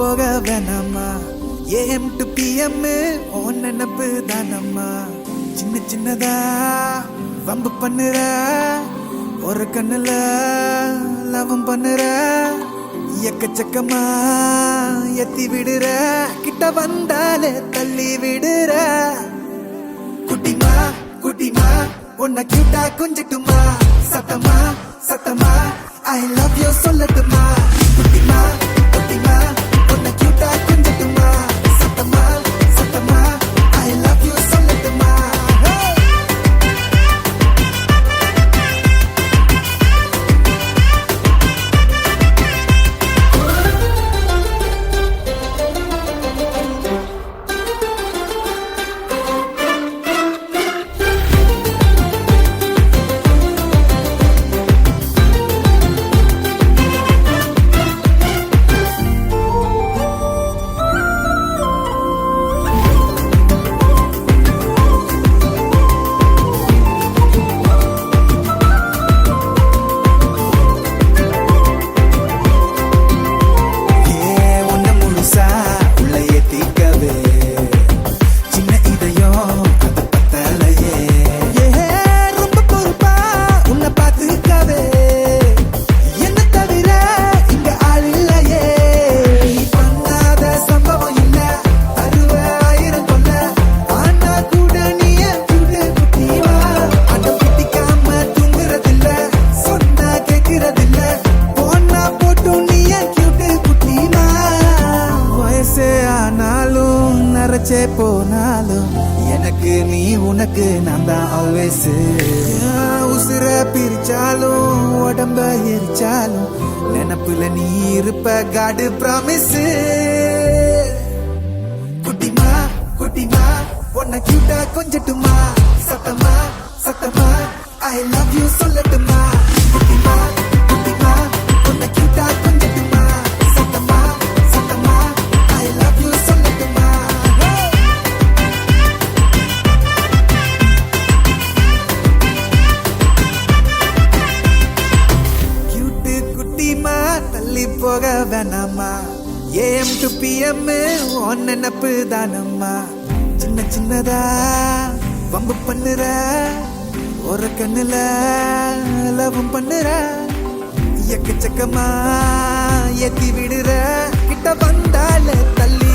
போக வேணாமா AM to PM own நினப்பு தானம்மா சின்ன சின்னதா வம்பு பண்ணுற ஒரு கண்ணுல லவம் பண்ணுற எக்கச்சக்கமா எத்தி விடுற கிட்ட வந்தாலே தள்ளி விடுற குட்டிமா குட்டிமா உன்னை கியூட்டா கொஞ்சட்டுமா சத்தமா சத்தமா ஐ லவ் யூ சொல்லட்டுமா குட்டிமா குட்டிமா உன்னை கியூட்டா கொஞ்சட்டுமா சத்தமா சத்தமா ஐ லவ் யூ சொல்லட்டுமா போனாலும் எனக்கு நீ உனக்கு நான் தான் ஆல்வேஸ் உசுர பிரிச்சாலும் உடம்ப எரிச்சாலும் நினப்புல நீ இருப்ப காடு ப்ராமிஸ் குட்டிமா குட்டிமா உன்னை கியூட்டா கொஞ்சட்டுமா சத்தமா சத்தமா ஐ லவ் யூ சொல்லட்டுமா குட்டிமா குட்டிமா உன்னை கியூட்டா கொஞ்சட்டுமா சத்தமா சத்தமா ஐ லவ் யூ சொல்லட்டுமா தள்ளி போக வேணாமா ஏஎம் டு பிஎம் ஓன் நினப்பு தானம்மா சின்ன சின்னதா வம்பு பண்ணுற ஒரு கண்ணுல லவம் பண்ணுற எக்கச்சக்கமா ஏத்தி விடுற கிட்ட வந்தால தள்ளி